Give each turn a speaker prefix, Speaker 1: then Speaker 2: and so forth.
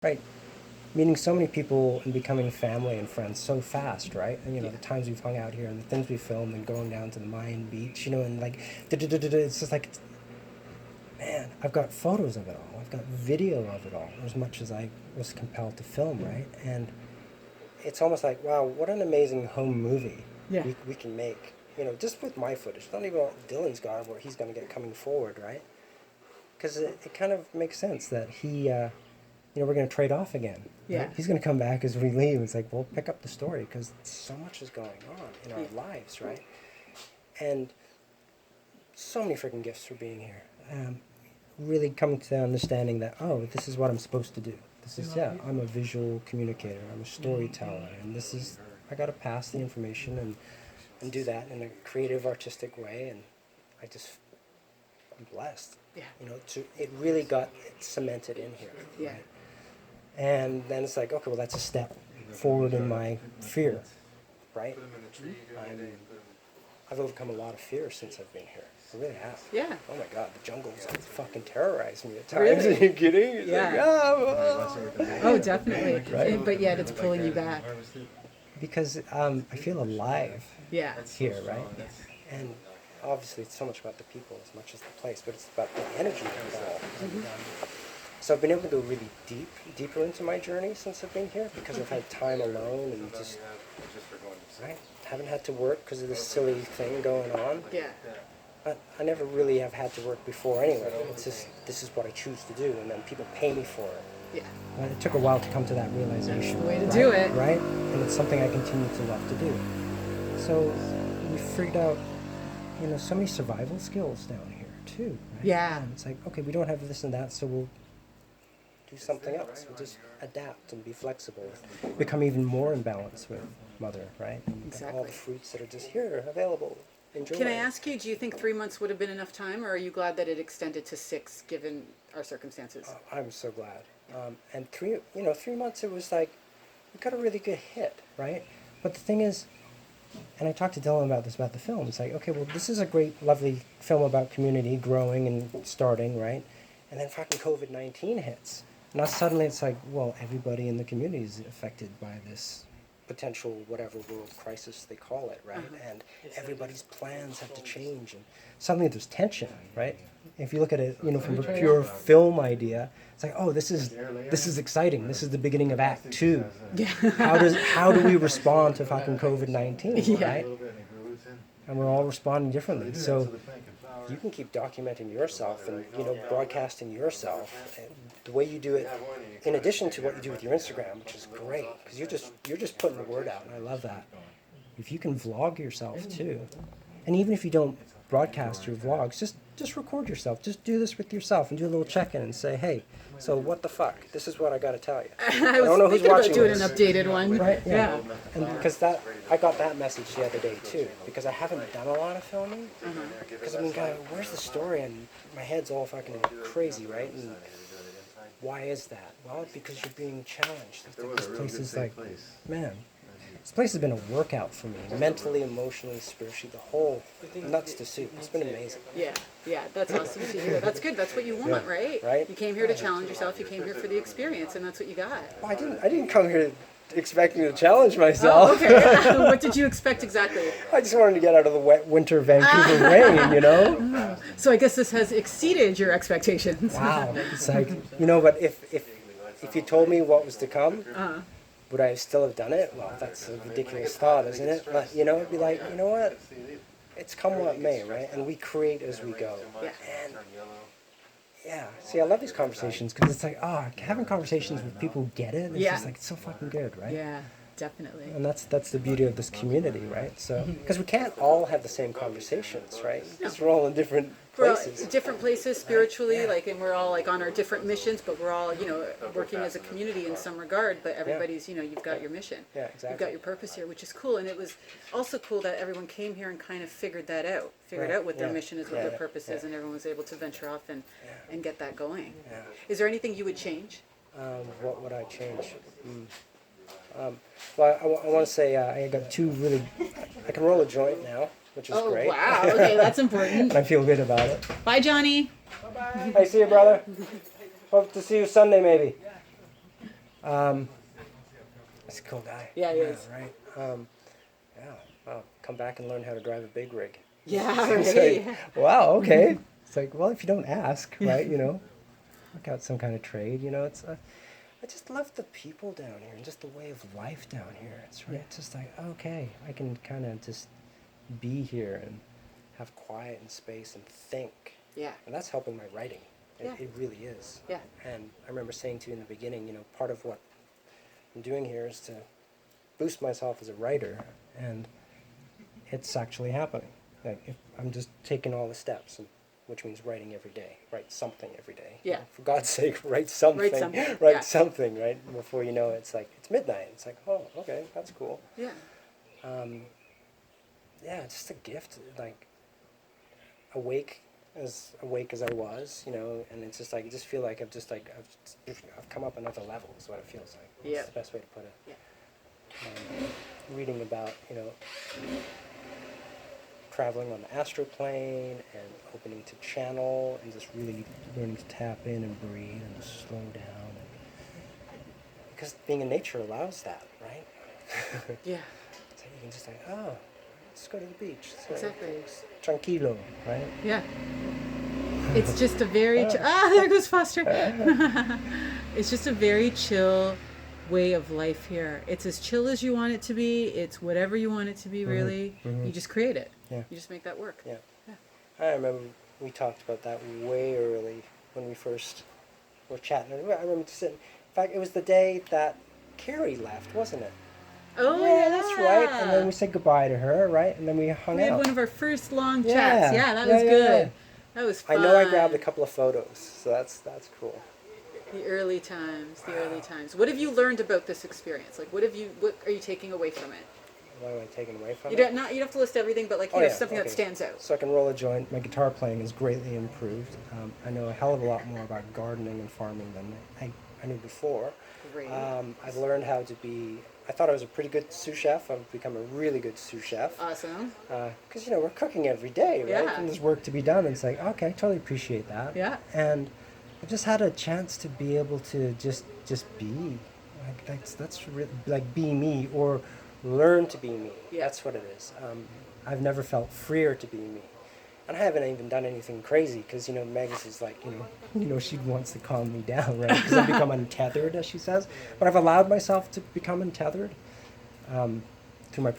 Speaker 1: Right. Meeting so many people and becoming family and friends so fast, right? And the times we've hung out here and the things we filmed and going down to the Mayan beach, and like, it's just like, man, I've got photos of it all. I've got video of it all, as much as I was compelled to film, right? And it's almost like, wow, what an amazing home movie
Speaker 2: Yeah.
Speaker 1: we can make. Just with my footage, not even what Dylan's got, where he's going to get coming forward, right? Because it kind of makes sense that we're going to trade off again.
Speaker 2: Yeah.
Speaker 1: Right? He's going to come back as we leave. It's like, we'll pick up the story because so much is going on in our lives, right? And so many freaking gifts for being here. Really coming to the understanding that, oh, this is what I'm supposed to do. I'm a visual communicator. I'm a storyteller. And I got to pass the information and do that in a creative, artistic way. And I'm blessed.
Speaker 2: Yeah.
Speaker 1: It really got cemented in here.
Speaker 2: Yeah.
Speaker 1: Right? And then it's like, okay, well, that's a step forward in my fear, right? I've overcome a lot of fear since I've been here. I really have.
Speaker 2: Yeah.
Speaker 1: Oh my God, the jungle's like fucking terrorized me at times.
Speaker 2: Really?
Speaker 1: Are you kidding? It's
Speaker 2: Yeah. Oh, definitely.
Speaker 1: Right?
Speaker 2: But yet it's pulling you back.
Speaker 1: Because I feel alive
Speaker 2: Yeah.
Speaker 1: here, right? And obviously it's so much about the people as much as the place, but it's about the energy of it all. And, so I've been able to go really deeper into my journey since I've been here because I've had time alone and just, right? Haven't had to work because of this silly thing going on.
Speaker 2: Yeah.
Speaker 1: I never really have had to work before anyway. It's just, this is what I choose to do, and then people pay me for it.
Speaker 2: Yeah.
Speaker 1: But it took a while to come to that realization.
Speaker 2: That's the way to
Speaker 1: right?
Speaker 2: do it.
Speaker 1: Right? And it's something I continue to love to do. So we figured out, so many survival skills down here too. Right?
Speaker 2: Yeah.
Speaker 1: And it's like, okay, we don't have this and that, so we'll do something else. We'll just adapt and be flexible. Become even more in balance with Mother, right?
Speaker 2: Exactly.
Speaker 1: All the fruits that are just here, available. Enjoy.
Speaker 2: Can I ask you, do you think 3 months would have been enough time, or are you glad that it extended to 6 given our circumstances?
Speaker 1: I'm so glad. And 3 months, it was like, we got a really good hit, right? But the thing is, and I talked to Dylan about this, about the film. It's like, okay, well, this is a great, lovely film about community growing and starting, right? And then fucking COVID-19 hits. Now suddenly it's like, well, everybody in the community is affected by this potential whatever world crisis they call it, right? And everybody's plans have to change, and suddenly there's tension, right? If you look at it, from a pure film idea, it's like, oh, this is exciting. This is the beginning of Act 2.
Speaker 2: Yeah.
Speaker 1: How do we respond to fucking COVID-19,
Speaker 2: Yeah.
Speaker 1: right? And we're all responding differently. So you can keep documenting yourself and broadcasting yourself the way you do it, in addition to what you do with your Instagram, which is great because you're just putting the word out, and I love that. If you can vlog yourself too, and even if you don't broadcast your vlogs, just record yourself. Just do this with yourself and do a little check-in and say, hey, so what the fuck? This is what I got to tell you.
Speaker 2: I
Speaker 1: don't know who's
Speaker 2: thinking about
Speaker 1: watching
Speaker 2: doing
Speaker 1: this.
Speaker 2: an updated one.
Speaker 1: Right?
Speaker 2: Yeah.
Speaker 1: And because I got that message the other day too, because I haven't done a lot of filming. Because God, where's the story? And my head's all fucking crazy, right? And why is that? Well, because you're being challenged. This place is like, man, this place has been a workout for me, mentally, emotionally, spiritually, the whole nuts to soup. It's been amazing.
Speaker 2: Yeah, that's awesome to hear. That's good. That's what you want, right?
Speaker 1: Right.
Speaker 2: You came here to challenge yourself. You came here for the experience, and that's what you got.
Speaker 1: Well, I didn't come here expecting to challenge myself.
Speaker 2: Oh, okay. What did you expect exactly?
Speaker 1: I just wanted to get out of the wet winter Vancouver rain,
Speaker 2: So I guess this has exceeded your expectations.
Speaker 1: Wow. It's like, but if you told me what was to come, would I still have done it? Well, that's a ridiculous thought, isn't it? But, it'd be like, you know what? It's come what may, right? And we create as we go.
Speaker 2: Yeah.
Speaker 1: And, yeah. See, I love these conversations because it's like, having conversations with people who get it, it's just like, it's so fucking good, right?
Speaker 2: Yeah, definitely.
Speaker 1: And that's the beauty of this community, right? So, because we can't all have the same conversations, right? Because we're all in different
Speaker 2: We're all
Speaker 1: places.
Speaker 2: different places spiritually,
Speaker 1: Yeah.
Speaker 2: and we're all on our different missions, but we're all, working as a community in some regard, but everybody's, you've got your mission.
Speaker 1: Yeah, exactly.
Speaker 2: You've got your purpose here, which is cool. And it was also cool that everyone came here and kind of figured that out,
Speaker 1: Right.
Speaker 2: out what their
Speaker 1: Yeah.
Speaker 2: mission is, what
Speaker 1: Yeah.
Speaker 2: their purpose is, and everyone was able to venture off and get that going.
Speaker 1: Yeah.
Speaker 2: Is there anything you would change?
Speaker 1: What would I change? Well, I want to say I got I can roll a joint now, which is great.
Speaker 2: Wow. Okay, that's important.
Speaker 1: And I feel good about it.
Speaker 2: Bye, Johnny.
Speaker 1: Hey, see you, brother. Hope to see you Sunday, maybe. He's a cool guy.
Speaker 2: Yeah, he is.
Speaker 1: Right. Yeah. Wow. Come back and learn how to drive a big rig.
Speaker 2: Yeah,
Speaker 1: It's
Speaker 2: right.
Speaker 1: like, wow. Okay. It's like, well, if you don't ask, right? Work out some kind of trade. It's. I just love the people down here and just the way of life down here. It's right. It's just like, okay, I can kind of just be here and have quiet and space and think.
Speaker 2: Yeah.
Speaker 1: And that's helping my writing. It really is.
Speaker 2: Yeah.
Speaker 1: And I remember saying to you in the beginning, part of what I'm doing here is to boost myself as a writer, and it's actually happening. Like, if I'm just taking all the steps, which means writing every day. Write something every day.
Speaker 2: Yeah.
Speaker 1: For God's sake, write something.
Speaker 2: Write something.
Speaker 1: Write
Speaker 2: Yeah.
Speaker 1: something, right? Before you know it, it's like, it's midnight. It's like, oh, okay, that's cool.
Speaker 2: Yeah.
Speaker 1: Yeah, it's just a gift. Like, awake as I was, and it's just like, I just feel like I've come up another level is what it feels like.
Speaker 2: Yeah.
Speaker 1: That's the best way to put it.
Speaker 2: Yeah.
Speaker 1: Reading about, traveling on the astral plane and opening to channel and just really learning to tap in and breathe and just slow down. Because being in nature allows that, right?
Speaker 2: Yeah.
Speaker 1: So you can just like, oh, let's go to the beach. So
Speaker 2: Exactly.
Speaker 1: it's tranquilo, right?
Speaker 2: Yeah. It's just a very there goes Foster. It's just a very chill way of life here. It's as chill as you want it to be. It's whatever you want it to be, really.
Speaker 1: Mhm.
Speaker 2: You just create it.
Speaker 1: Yeah.
Speaker 2: You just make that work.
Speaker 1: Yeah.
Speaker 2: Yeah.
Speaker 1: I remember we talked about that way early when we first were chatting. I remember sitting. In fact, it was the day that Carrie left, wasn't it?
Speaker 2: Oh,
Speaker 1: yeah, that's right. And then we said goodbye to her, right? And then we hung
Speaker 2: We
Speaker 1: out.
Speaker 2: had one of our first long
Speaker 1: Yeah.
Speaker 2: chats. Yeah, that
Speaker 1: Yeah,
Speaker 2: was
Speaker 1: yeah,
Speaker 2: good.
Speaker 1: yeah.
Speaker 2: That was
Speaker 1: I
Speaker 2: fun.
Speaker 1: know I grabbed a couple of photos, so that's cool.
Speaker 2: The early times. What have you learned about this experience? Like, what are you taking away from it?
Speaker 1: What am I taking away from
Speaker 2: You
Speaker 1: it?
Speaker 2: don't have to list everything, but like, something that stands out.
Speaker 1: So I can roll a joint. My guitar playing is greatly improved. I know a hell of a lot more about gardening and farming than I knew before.
Speaker 2: Great.
Speaker 1: I've learned how to be. I thought I was a pretty good sous chef. I've become a really good sous chef.
Speaker 2: Awesome.
Speaker 1: Because we're cooking every day, right?
Speaker 2: Yeah.
Speaker 1: And there's work to be done. And it's like, okay, I totally appreciate that.
Speaker 2: Yeah.
Speaker 1: And I've just had a chance to be able to just be. That's like be me or learn to be me.
Speaker 2: Yeah.
Speaker 1: That's what it is. I've never felt freer to be me. And I haven't even done anything crazy because, Megs is like, she wants to calm me down, right? Because I've become untethered, as she says. But I've allowed myself to become untethered through my